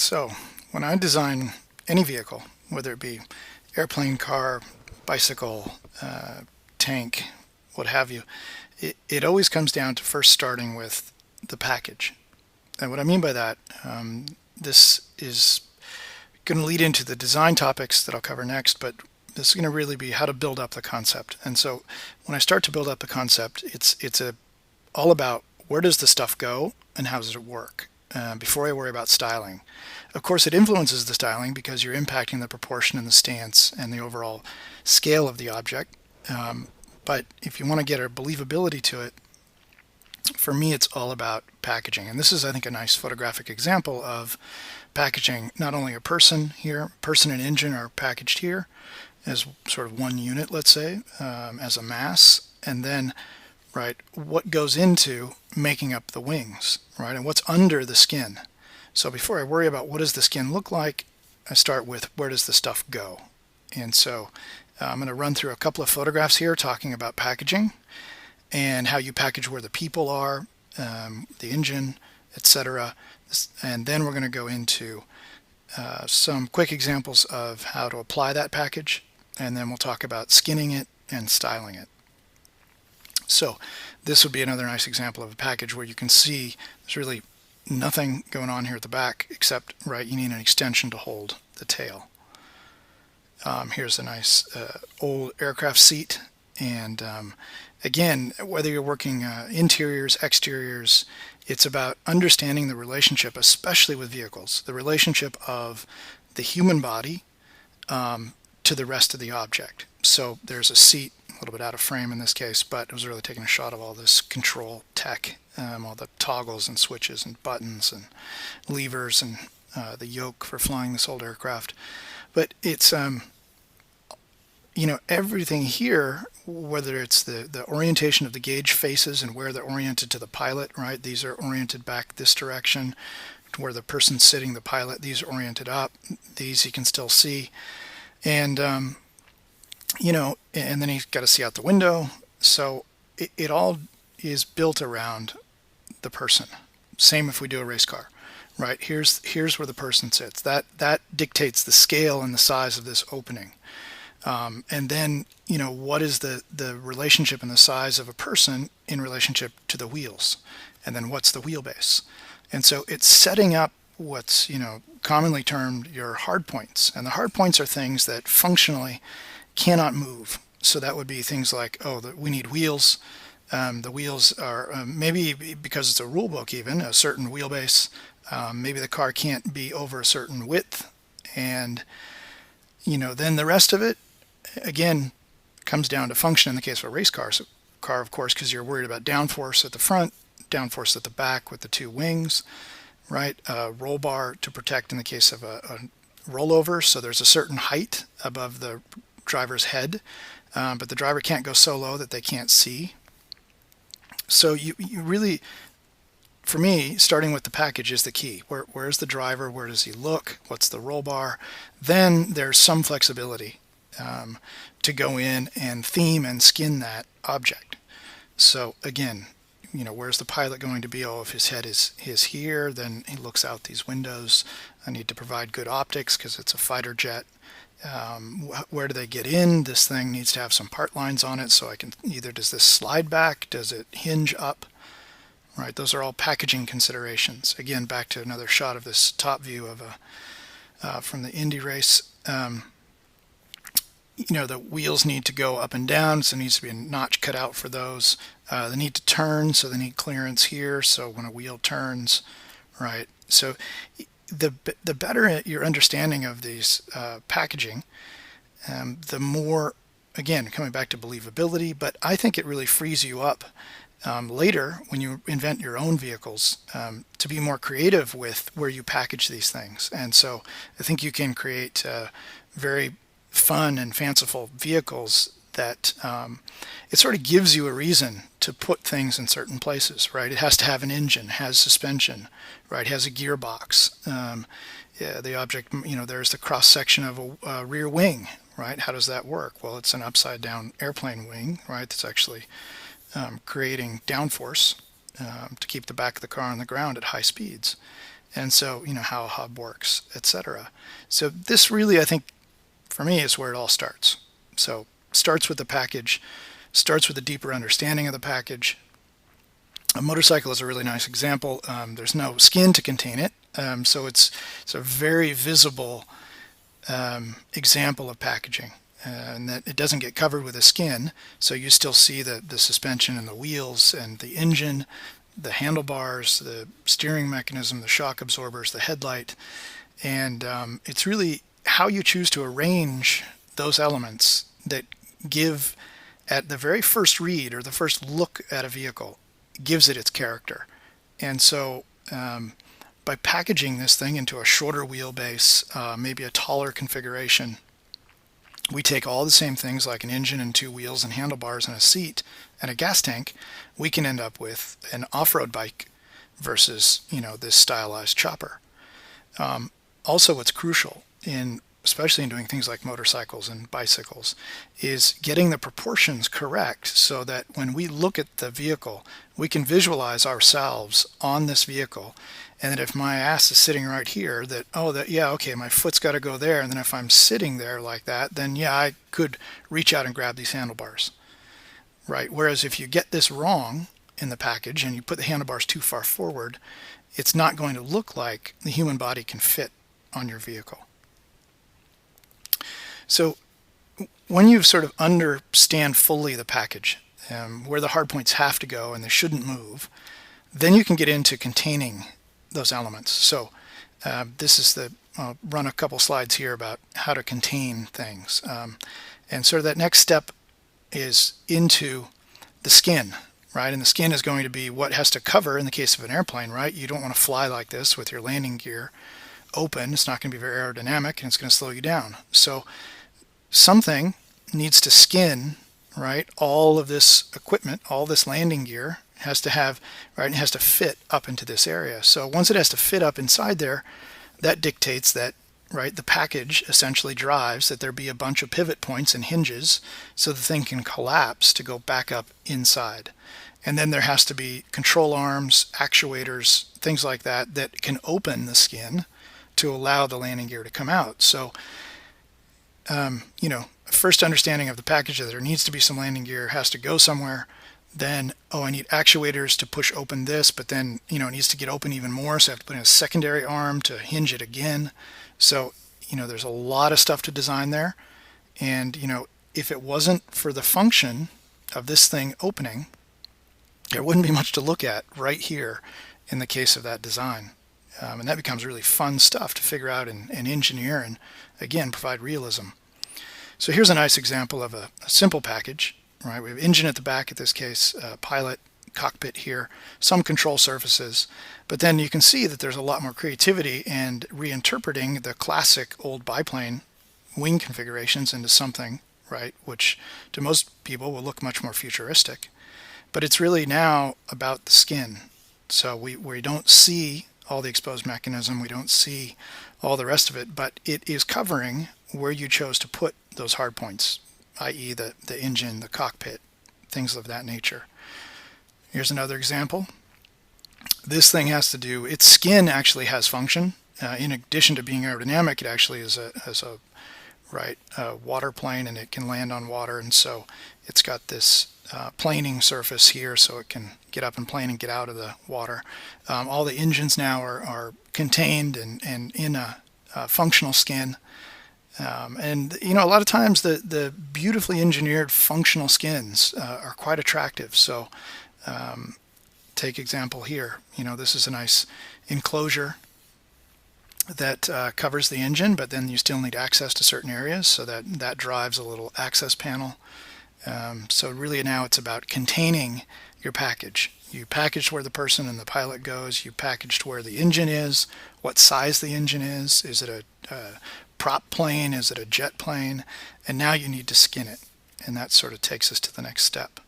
So, when I design any vehicle, whether it be airplane, car, bicycle, tank, what have you, it always comes down to first starting with the package. And what I mean by that, this is going to lead into the design topics that I'll cover next, but this is going to really be how to build up the concept. And so when I start to build up the concept, it's all about where does the stuff go and how does it work before I worry about styling. Of course, it influences the styling because you're impacting the proportion and the stance and the overall scale of the object. But if you want to get a believability to it, for me, it's all about packaging. And this is, I think, a nice photographic example of packaging not only a person here, person and engine are packaged here as sort of one unit, let's say, as a mass, and then, right, what goes into making up the wings, right, and what's under the skin. So before I worry about what does the skin look like, I start with where does the stuff go. And so I'm going to run through a couple of photographs here talking about packaging and how you package where the people are, the engine, etc. And then we're going to go into some quick examples of how to apply that package, and then we'll talk about skinning it and styling it. So this would be another nice example of a package where you can see there's really nothing going on here at the back except, right, you need an extension to hold the tail. Here's a nice old aircraft seat, and again, whether you're working interiors, exteriors, it's about understanding the relationship, especially with vehicles, the relationship of the human body to the rest of the object. So there's a seat, a little bit out of frame in this case, but it was really taking a shot of all this control tech, all the toggles and switches and buttons and levers and the yoke for flying this old aircraft. But it's everything here, whether it's the orientation of the gauge faces and where they're oriented to the pilot, right? These are oriented back this direction to where the person's sitting, the pilot. These are oriented up. These you can still see. And, and then you've got to see out the window. So it all is built around the person. Same if we do a race car, right? Here's where the person sits. That dictates the scale and the size of this opening. And then, what is the relationship and the size of a person in relationship to the wheels? And then what's the wheelbase? And so it's setting up what's, commonly termed your hard points. And the hard points are things that functionally cannot move. So that would be things like, we need wheels. The wheels are maybe because it's a rule book even, a certain wheelbase. Maybe the car can't be over a certain width. And, then the rest of it, again, comes down to function in the case of a race car. So car, of course, because you're worried about downforce at the front, downforce at the back with the two wings, right? Roll bar to protect in the case of a rollover. So there's a certain height above the driver's head, but the driver can't go so low that they can't see. So you really, for me, starting with the package is the key. Where's the driver? Where does he look? What's the roll bar? Then there's some flexibility to go in and theme and skin that object. So again, where's the pilot going to be? If his head is here, then he looks out these windows. I need to provide good optics because it's a fighter jet. Where do they get in? This thing needs to have some part lines on it, so I can either, does this slide back? Does it hinge up? Right, those are all packaging considerations. Again, back to another shot of this top view of from the Indy race. The wheels need to go up and down, so there needs to be a notch cut out for those. They need to turn, so they need clearance here. So when a wheel turns, right. So the better your understanding of these packaging, the more, again, coming back to believability. But I think it really frees you up later when you invent your own vehicles to be more creative with where you package these things. And so I think you can create very fun and fanciful vehicles that it sort of gives you a reason to put things in certain places, right? It has to have an engine, has suspension, right? Has a gearbox. The object, there's the cross section of a rear wing, right? How does that work? Well, it's an upside down airplane wing, right? That's actually creating downforce to keep the back of the car on the ground at high speeds. and so how a hub works, etc. So this really, I think, for me, is where it all starts. So starts with the package, starts with a deeper understanding of the package. A motorcycle is a really nice example. There's no skin to contain it, so it's a very visible example of packaging, and that it doesn't get covered with a skin, so you still see the suspension and the wheels and the engine, the handlebars, the steering mechanism, the shock absorbers, the headlight, and it's really how you choose to arrange those elements that give, at the very first read or the first look at a vehicle, gives it its character. And so by packaging this thing into a shorter wheelbase, maybe a taller configuration, we take all the same things like an engine and two wheels and handlebars and a seat and a gas tank, we can end up with an off-road bike versus, this stylized chopper. Also, what's crucial especially in doing things like motorcycles and bicycles, is getting the proportions correct so that when we look at the vehicle, we can visualize ourselves on this vehicle, and that if my ass is sitting right here, okay, my foot's got to go there, and then if I'm sitting there like that, then yeah, I could reach out and grab these handlebars, right? Whereas if you get this wrong in the package and you put the handlebars too far forward, it's not going to look like the human body can fit on your vehicle. So when you sort of understand fully the package, where the hard points have to go and they shouldn't move, then you can get into containing those elements. So I'll run a couple slides here about how to contain things. And sort of that next step is into the skin, right? And the skin is going to be what has to cover in the case of an airplane, right? You don't want to fly like this with your landing gear open. It's not going to be very aerodynamic, and it's going to slow you down. So something needs to skin, right? All of this equipment, all this landing gear has to have, right, and has to fit up into this area. So once it has to fit up inside there, that dictates that, right, the package essentially drives that there be a bunch of pivot points and hinges so the thing can collapse to go back up inside. And then there has to be control arms, actuators, things like that that can open the skin to allow the landing gear to come out. So first understanding of the package, that there needs to be some landing gear, has to go somewhere. Then, I need actuators to push open this, but then, it needs to get open even more, so I have to put in a secondary arm to hinge it again. So, there's a lot of stuff to design there. And, if it wasn't for the function of this thing opening, there wouldn't be much to look at right here in the case of that design. And that becomes really fun stuff to figure out and engineer and, again, provide realism. So here's a nice example of a simple package, right? We have engine at the back, at this case, pilot, cockpit here, some control surfaces, but then you can see that there's a lot more creativity and reinterpreting the classic old biplane wing configurations into something, right, which to most people will look much more futuristic. But it's really now about the skin. So we don't see all the exposed mechanism, we don't see all the rest of it, but it is covering where you chose to put those hard points, i.e. the engine, the cockpit, things of that nature. Here's another example. This thing has to do, its skin actually has function. In addition to being aerodynamic, it actually is a water plane, and it can land on water, and so it's got this planing surface here so it can get up and plane and get out of the water. All the engines now are contained and in a functional skin. And a lot of times the beautifully engineered functional skins are quite attractive. So take example here. This is a nice enclosure that covers the engine, but then you still need access to certain areas, so that drives a little access panel. So really now it's about containing your package. You packaged where the person and the pilot goes. You packaged where the engine is, what size the engine is. Is it a prop plane? Is it a jet plane? And now you need to skin it. And that sort of takes us to the next step.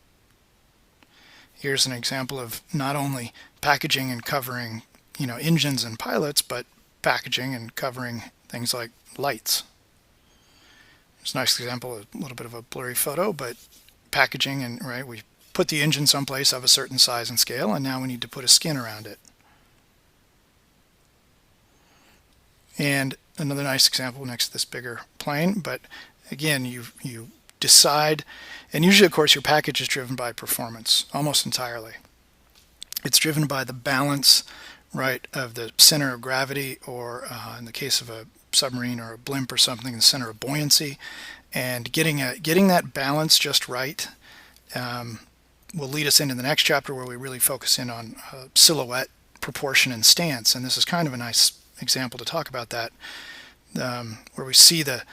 Here's an example of not only packaging and covering, engines and pilots, but packaging and covering things like lights. It's a nice example, a little bit of a blurry photo, but packaging, and right, we put the engine someplace of a certain size and scale, and now we need to put a skin around it. And another nice example next to this bigger plane, but again, you decide, and usually, of course, your package is driven by performance almost entirely. It's driven by the balance, right, of the center of gravity, or in the case of a submarine or a blimp or something, the center of buoyancy, and getting that balance just right will lead us into the next chapter where we really focus in on silhouette, proportion, and stance. And this is kind of a nice example to talk about that, where we see the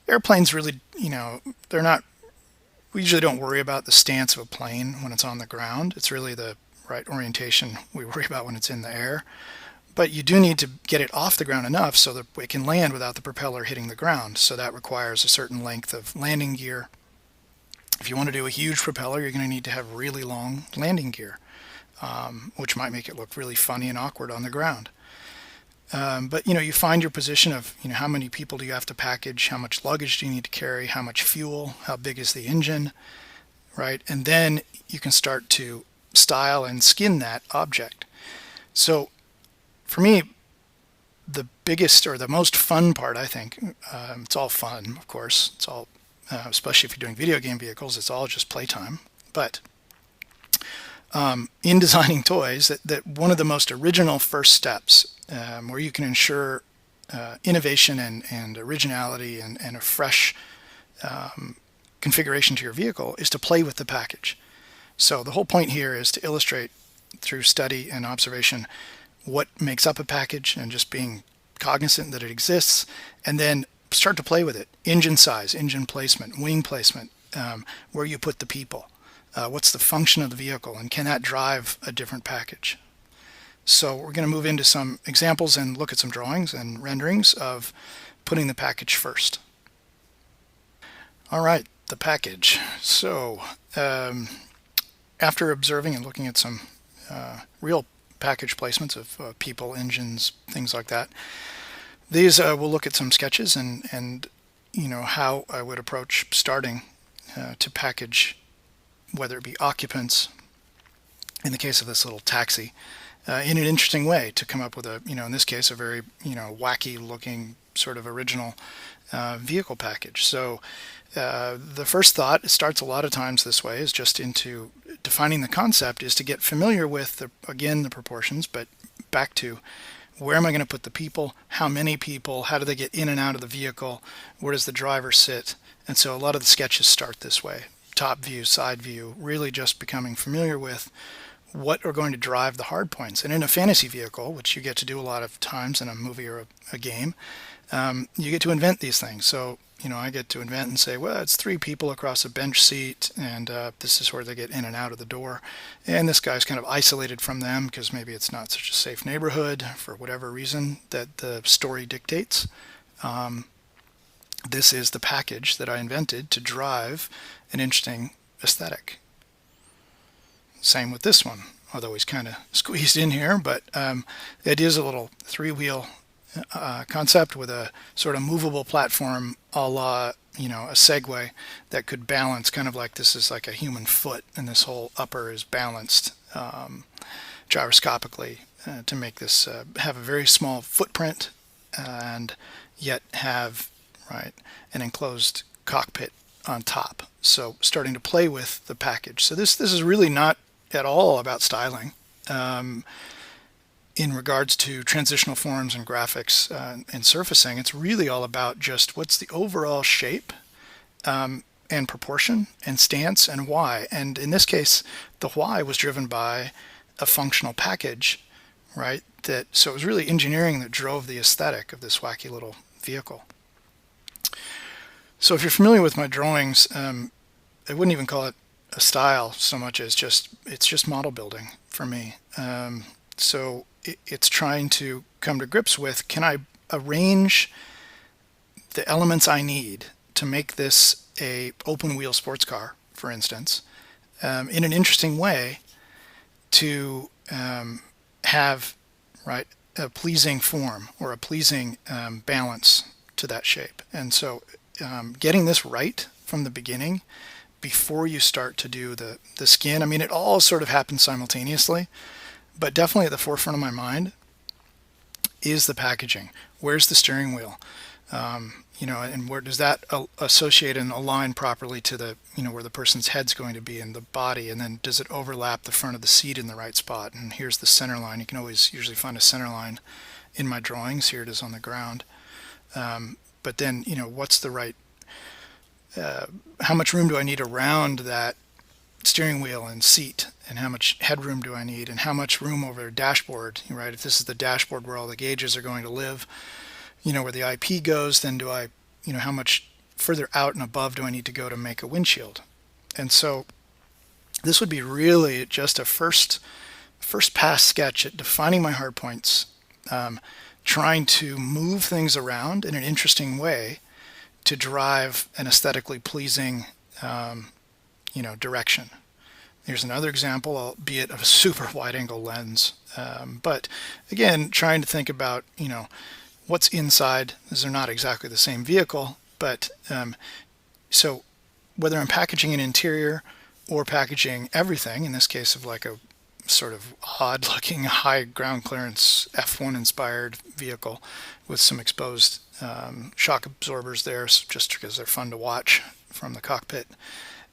airplanes really, they're not, we usually don't worry about the stance of a plane when it's on the ground. It's really the right orientation we worry about when it's in the air. But you do need to get it off the ground enough so that it can land without the propeller hitting the ground. So that requires a certain length of landing gear. If you want to do a huge propeller, you're going to need to have really long landing gear, which might make it look really funny and awkward on the ground. But you find your position of how many people do you have to package, how much luggage do you need to carry, how much fuel, how big is the engine, right? And then you can start to style and skin that object. So for me, the biggest or the most fun part, I think, it's all fun, of course. It's all, especially if you're doing video game vehicles, it's all just playtime. But in designing toys, that one of the most original first steps, where you can ensure innovation and originality and a fresh configuration to your vehicle, is to play with the package. So the whole point here is to illustrate through study and observation what makes up a package and just being cognizant that it exists, and then start to play with it. Engine size, engine placement, wing placement, where you put the people, what's the function of the vehicle, and can that drive a different package? So we're going to move into some examples and look at some drawings and renderings of putting the package first. All right, the package. So after observing and looking at some real package placements of people, engines, things like that, these we'll look at some sketches and how I would approach starting to package, whether it be occupants, in the case of this little taxi, in an interesting way to come up with a, in this case, a very, wacky looking sort of original vehicle package. So the first thought, it starts a lot of times this way, is just into defining the concept, is to get familiar with, the proportions, but back to where am I going to put the people, how many people, how do they get in and out of the vehicle, where does the driver sit? And so a lot of the sketches start this way. Top view, side view, really just becoming familiar with what are going to drive the hard points. And in a fantasy vehicle, which you get to do a lot of times in a movie or a game, you get to invent these things. So, I get to invent and say, well, it's 3 people across a bench seat, and this is where they get in and out of the door. And this guy's kind of isolated from them because maybe it's not such a safe neighborhood for whatever reason that the story dictates. This is the package that I invented to drive an interesting aesthetic. Same with this one, although he's kind of squeezed in here, but the idea is a little 3-wheel concept with a sort of movable platform a la, a Segway that could balance, kind of like this is like a human foot, and this whole upper is balanced gyroscopically to make this have a very small footprint and yet have, right, an enclosed cockpit on top. So starting to play with the package. So this is really not at all about styling. In regards to transitional forms and graphics and surfacing, it's really all about just what's the overall shape and proportion and stance and why. And in this case, the why was driven by a functional package, right? So it was really engineering that drove the aesthetic of this wacky little vehicle. So if you're familiar with my drawings, I wouldn't even call it a style so much as it's just model building for me. So it's trying to come to grips with, can I arrange the elements I need to make this a open wheel sports car, for instance, in an interesting way to have, right, a pleasing form or a pleasing balance to that shape. And so getting this right from the beginning before you start to do the skin, I mean, it all sort of happens simultaneously, but definitely at the forefront of my mind is the packaging. Where's the steering wheel? And where does that associate and align properly to the, where the person's head's going to be in the body, and then does it overlap the front of the seat in the right spot? And here's the center line. You can always usually find a center line in my drawings. Here it is on the ground. But then, what's the right, how much room do I need around that steering wheel and seat, and how much headroom do I need, and how much room over the dashboard, right? If this is the dashboard where all the gauges are going to live, where the IP goes, then do I, how much further out and above do I need to go to make a windshield? And so this would be really just a first pass sketch at defining my hard points, trying to move things around in an interesting way to drive an aesthetically pleasing, direction. Here's another example, albeit of a super wide angle lens. But again, trying to think about, what's inside. These are not exactly the same vehicle, but so whether I'm packaging an interior or packaging everything, in this case of like a sort of odd looking high ground clearance F1 inspired vehicle with some exposed shock absorbers there, just because they're fun to watch from the cockpit.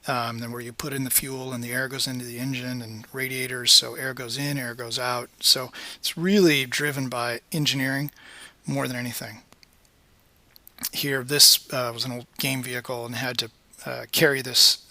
Then where you put in the fuel and the air goes into the engine, and radiators, so air goes in, air goes out. So it's really driven by engineering more than anything. Here, this was an old game vehicle and had to carry this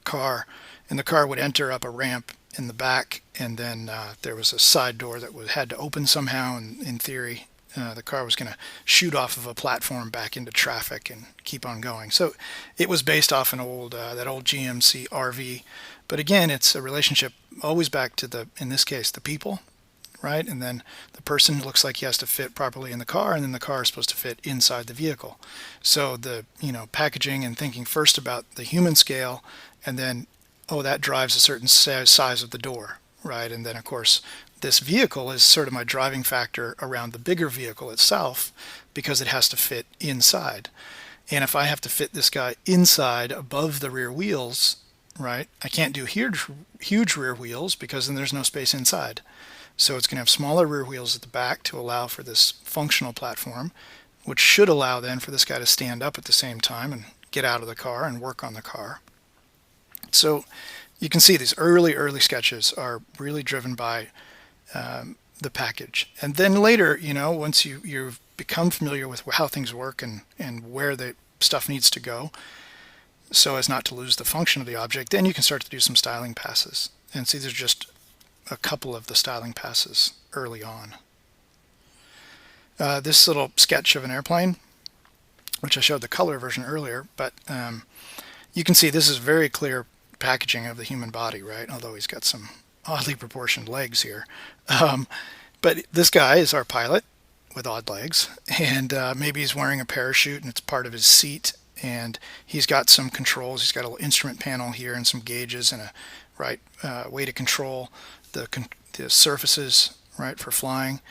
car, and the car would enter up a ramp in the back, and then there was a side door that had to open somehow, and in theory the car was going to shoot off of a platform back into traffic and keep on going. So it was based off an old that old GMC RV, but again, it's a relationship always back to in this case, the people, right? And then the person looks like he has to fit properly in the car, and then the car is supposed to fit inside the vehicle. So the packaging and thinking first about the human scale, and then that drives a certain size of the door, right? And then of course this vehicle is sort of my driving factor around the bigger vehicle itself, because it has to fit inside. And if I have to fit this guy inside above the rear wheels, right, I can't do huge rear wheels, because then there's no space inside. So it's going to have smaller rear wheels at the back to allow for this functional platform, which should allow then for this guy to stand up at the same time and get out of the car and work on the car. So you can see these early sketches are really driven by the package. And then later, once you've become familiar with how things work and where the stuff needs to go, so as not to lose the function of the object, then you can start to do some styling passes. And see, there's just a couple of the styling passes early on. This little sketch of an airplane, which I showed the color version earlier, but you can see this is very clear packaging of the human body, right? Although he's got some oddly proportioned legs here. But this guy is our pilot with odd legs, and maybe he's wearing a parachute and it's part of his seat, and he's got some controls. He's got a little instrument panel here and some gauges and a way to control the surfaces, right, for flying.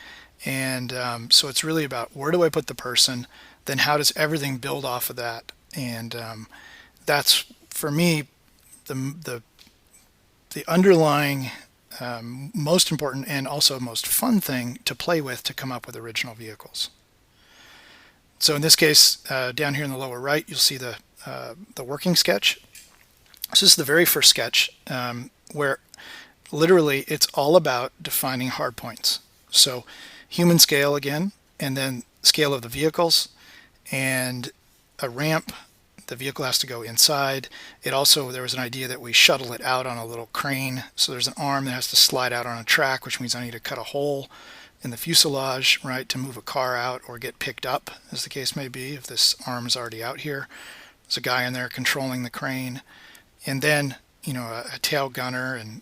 And so it's really about where do I put the person, then how does everything build off of that. And that's, for me, the underlying most important and also most fun thing to play with to come up with original vehicles. So in this case, down here in the lower right, you'll see the working sketch. This is the very first sketch where literally it's all about defining hard points. So human scale again, and then scale of the vehicles, and a ramp. The vehicle has to go inside. There was an idea that we shuttle it out on a little crane. So there's an arm that has to slide out on a track, which means I need to cut a hole in the fuselage, right, to move a car out or get picked up, as the case may be, if this arm is already out here. There's a guy in there controlling the crane. And then, a tail gunner and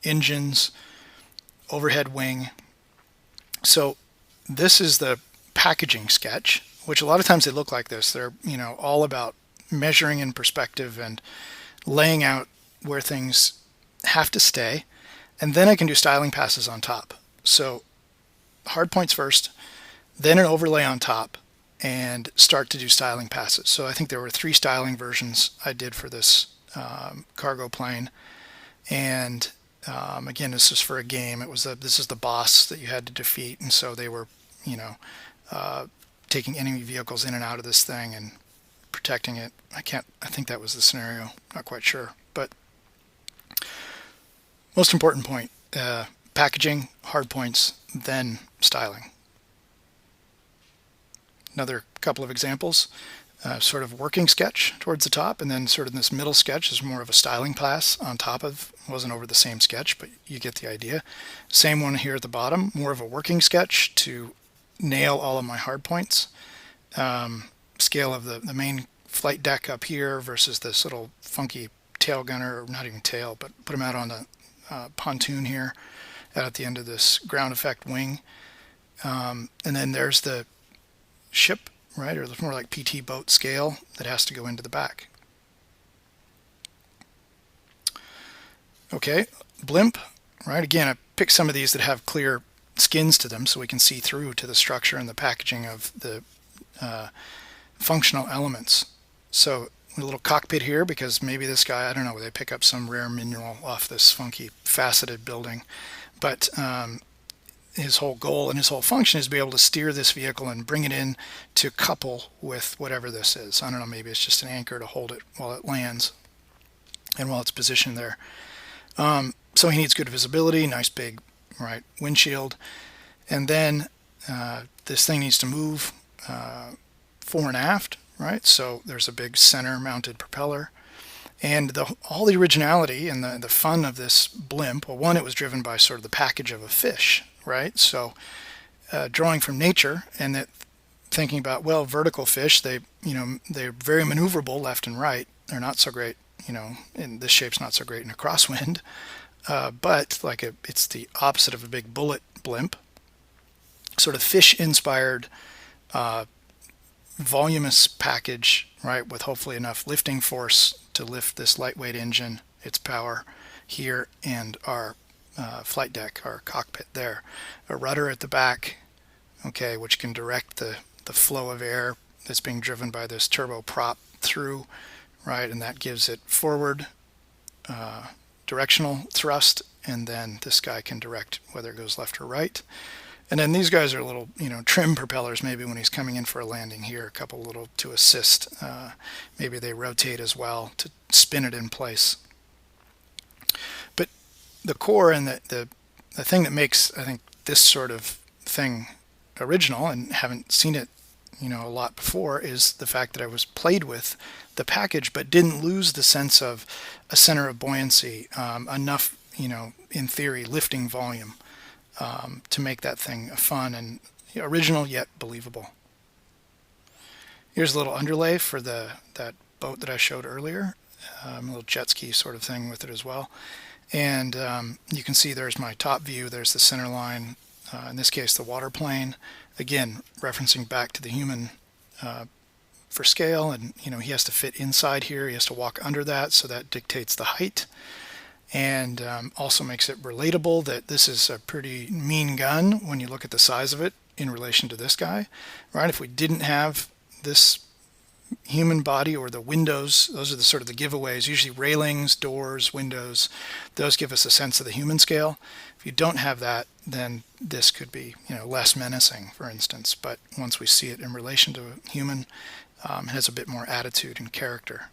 engines, overhead wing. So this is the packaging sketch, which a lot of times they look like this. They're, all about measuring in perspective and laying out where things have to stay. And then I can do styling passes on top. So hard points first, then an overlay on top, and start to do styling passes. So I think there were 3 styling versions I did for this cargo plane. And Again, this is for a game. This is the boss that you had to defeat, and so they were, you know, taking enemy vehicles in and out of this thing and protecting it. I think that was the scenario. Not quite sure, but most important point: packaging, hard points, then styling. Another couple of examples. Sort of working sketch towards the top, and then sort of this middle sketch is more of a styling pass on top of, wasn't over the same sketch, but you get the idea. Same one here at the bottom, more of a working sketch to nail all of my hard points. Scale of the main flight deck up here versus this little funky tail gunner, or not even tail, but put them out on the pontoon here out at the end of this ground effect wing. And then there's the ship, right, or more like PT boat scale that has to go into the back. Okay, blimp, right, again, I picked some of these that have clear skins to them so we can see through to the structure and the packaging of the functional elements. So a little cockpit here, because maybe this guy, I don't know, they pick up some rare mineral off this funky faceted building, but his whole goal and his whole function is to be able to steer this vehicle and bring it in to couple with whatever this is. I don't know, maybe it's just an anchor to hold it while it lands and while it's positioned there. So he needs good visibility, nice big windshield, and then this thing needs to move fore and aft, right? So there's a big center mounted propeller. And all the originality and the fun of this blimp, well, one, it was driven by sort of the package of a fish, right? So drawing from nature, and that thinking about, well, vertical fish, they're very maneuverable left and right. They're not so great, and this shape's not so great in a crosswind, but it's the opposite of a big bullet blimp. Sort of fish-inspired, voluminous package, right, with hopefully enough lifting force to lift this lightweight engine, its power here, and our flight deck, our cockpit there. A rudder at the back, okay, which can direct the flow of air that's being driven by this turbo prop through, right, and that gives it forward directional thrust, and then this guy can direct whether it goes left or right. And then these guys are little, trim propellers, maybe when he's coming in for a landing here, a couple little to assist. Maybe they rotate as well to spin it in place. But the core and the thing that makes, I think, this sort of thing original, and haven't seen it, a lot before, is the fact that I was played with the package, but didn't lose the sense of a center of buoyancy, enough, in theory, lifting volume. To make that thing fun and original yet believable. Here's a little underlay for that boat that I showed earlier, a little jet ski sort of thing with it as well. And you can see there's my top view, there's the center line, in this case the water plane, again referencing back to the human for scale, and he has to fit inside here, he has to walk under that, so that dictates the height. And also makes it relatable that this is a pretty mean gun when you look at the size of it in relation to this guy, right? If we didn't have this human body or the windows, those are the sort of the giveaways, usually railings, doors, windows, those give us a sense of the human scale. If you don't have that, then this could be, less menacing, for instance. But once we see it in relation to a human, it has a bit more attitude and character.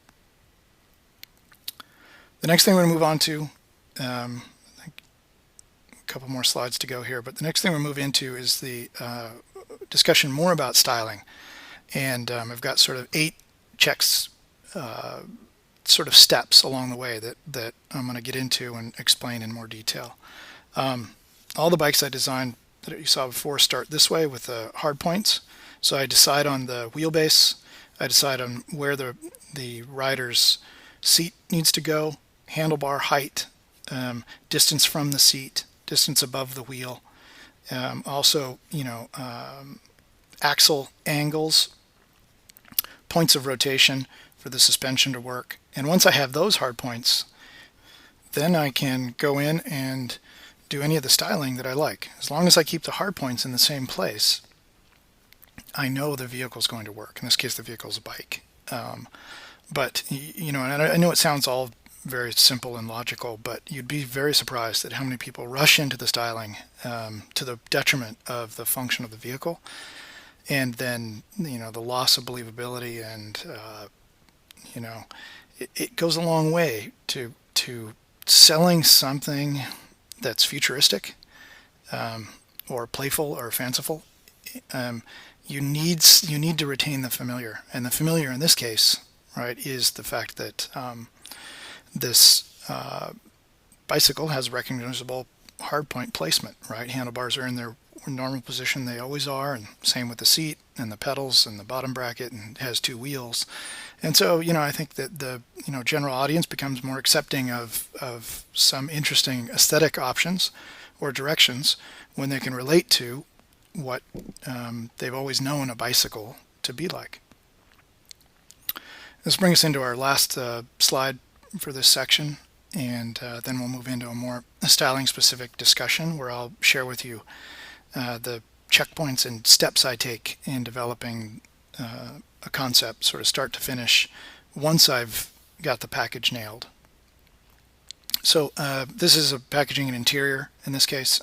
The next thing we're going to move on to, I think a couple more slides to go here, but the next thing we'll move into is the discussion more about styling. And I've got sort of 8 checks, sort of steps along the way that I'm going to get into and explain in more detail. All the bikes I designed that you saw before start this way with the hard points. So I decide on the wheelbase, I decide on where the rider's seat needs to go, handlebar height, distance from the seat, distance above the wheel, also axle angles, points of rotation for the suspension to work. And once I have those hard points, then I can go in and do any of the styling that I like. As long as I keep the hard points in the same place, I know the vehicle's going to work. In this case, the vehicle's a bike. But and I know it sounds all very simple and logical, but you'd be very surprised at how many people rush into the styling to the detriment of the function of the vehicle, and then the loss of believability, and it goes a long way to selling something that's futuristic, or playful or fanciful. You need to retain the familiar, and the familiar in this case, right, is the fact that this bicycle has recognizable hardpoint placement, right? Handlebars are in their normal position, they always are, and same with the seat and the pedals and the bottom bracket, and it has two wheels. And so, I think that the general audience becomes more accepting of some interesting aesthetic options or directions when they can relate to what they've always known a bicycle to be like. This brings us into our last slide for this section, and then we'll move into a more styling specific discussion where I'll share with you the checkpoints and steps I take in developing a concept sort of start to finish once I've got the package nailed. So this is a packaging and interior in this case,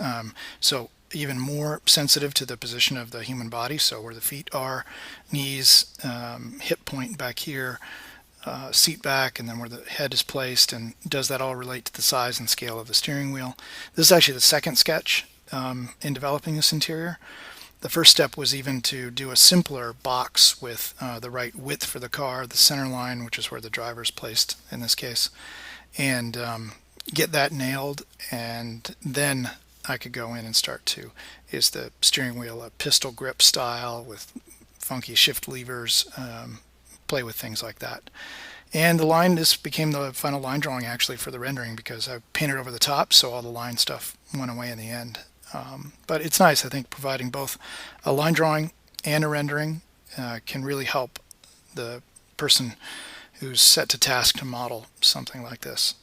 so even more sensitive to the position of the human body, so where the feet are, knees, hip point back here, seat back, and then where the head is placed, and does that all relate to the size and scale of the steering wheel. This is actually the second sketch in developing this interior. The first step was even to do a simpler box with the right width for the car, the center line, which is where the driver is placed in this case, and get that nailed, and then I could go in and start to, is the steering wheel a pistol grip style with funky shift levers, play with things like that. And the line, this became the final line drawing actually for the rendering, because I painted over the top, so all the line stuff went away in the end. But it's nice, I think, providing both a line drawing and a rendering can really help the person who's set to task to model something like this.